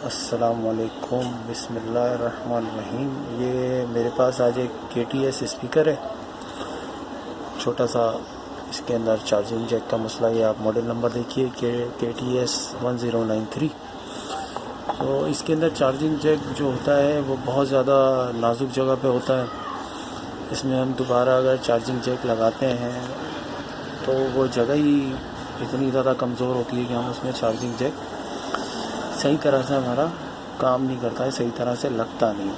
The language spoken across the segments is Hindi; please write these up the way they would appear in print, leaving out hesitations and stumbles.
अस्सलामुअलैकुम बिस्मिल्लाहिर्रहमानिर्रहीम। ये मेरे पास आज एक KTS स्पीकर है, छोटा सा। इसके अंदर चार्जिंग जैक का मसला, ये आप मॉडल नंबर देखिए KTS 1093। तो इसके अंदर चार्जिंग जैक जो होता है वो बहुत ज़्यादा नाजुक जगह पे होता है। इसमें हम दोबारा अगर चार्जिंग जैक लगाते हैं तो वो जगह ही इतनी ज़्यादा कमज़ोर होती है कि हम उसमें चार्जिंग जैक सही तरह से हमारा काम नहीं करता है, सही तरह से लगता नहीं।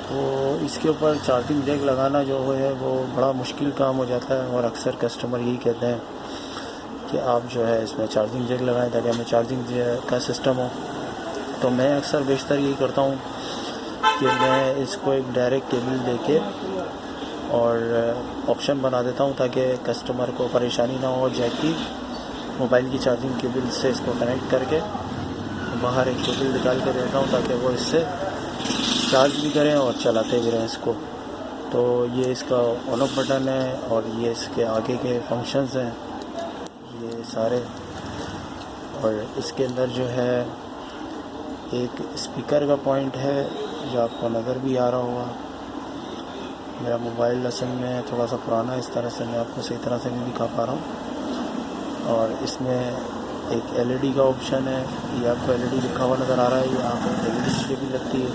तो इसके ऊपर चार्जिंग जैक लगाना जो है वो बड़ा मुश्किल काम हो जाता है, और अक्सर कस्टमर यही कहते हैं कि आप जो है इसमें चार्जिंग जैक लगाएं ताकि हमें चार्जिंग का सिस्टम हो। तो मैं अक्सर बेशतर यही करता हूँ कि मैं इसको एक डायरेक्ट केबल देके और ऑप्शन बना देता हूँ ताकि कस्टमर को परेशानी ना हो। जैक की मोबाइल की चार्जिंग केबल से इसको कनेक्ट करके बाहर एक केबल निकाल के देता हूँ ताकि वो इससे चार्ज भी करें और चलाते भी रहें इसको। तो ये इसका ऑन ऑफ बटन है और ये इसके आगे के फंक्शंस हैं ये सारे। और इसके अंदर जो है एक स्पीकर का पॉइंट है जो आपको नज़र भी आ रहा होगा। मेरा मोबाइल असल में थोड़ा सा पुराना है, इस तरह से मैं आपको सही तरह से नहीं दिखा पा रहा हूँ। और इसमें एक LED का ऑप्शन है, ये आपको LED लिखा हुआ नज़र आ रहा है, ये यहाँ पर LED की भी लगती है।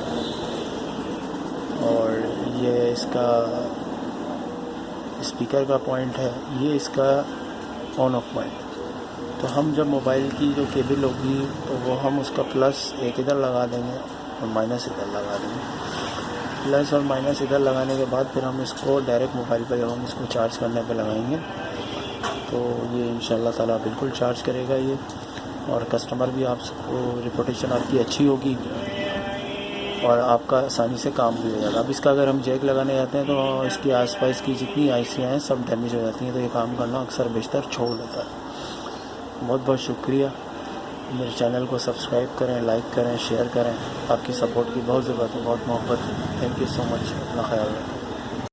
और ये इसका स्पीकर का पॉइंट है, ये इसका ऑन ऑफ पॉइंट। तो हम जब मोबाइल की जो केबल होगी तो वो हम उसका प्लस एक इधर लगा देंगे और माइनस इधर लगा देंगे। प्लस और माइनस इधर लगाने के बाद फिर हम इसको डायरेक्ट मोबाइल पर जब हम इसको चार्ज करने पे लगाएंगे तो ये इंशाल्लाह ताला बिल्कुल चार्ज करेगा ये। और कस्टमर भी आपको रिपोर्टेशन आपकी अच्छी होगी और आपका आसानी से काम भी हो जाएगा। अब इसका अगर हम जैक लगाने जाते हैं तो इसके आसपास की जितनी आईसियाँ हैं सब डैमेज हो जाती हैं, तो ये काम करना अक्सर बेशतर छोड़ देता है। बहुत बहुत शुक्रिया। मेरे चैनल को सब्सक्राइब करें, लाइक करें, शेयर करें। आपकी सपोर्ट की बहुत ज़रूरत है, बहुत मोहब्बत है। Thank you so much. अपना ख्याल रखें।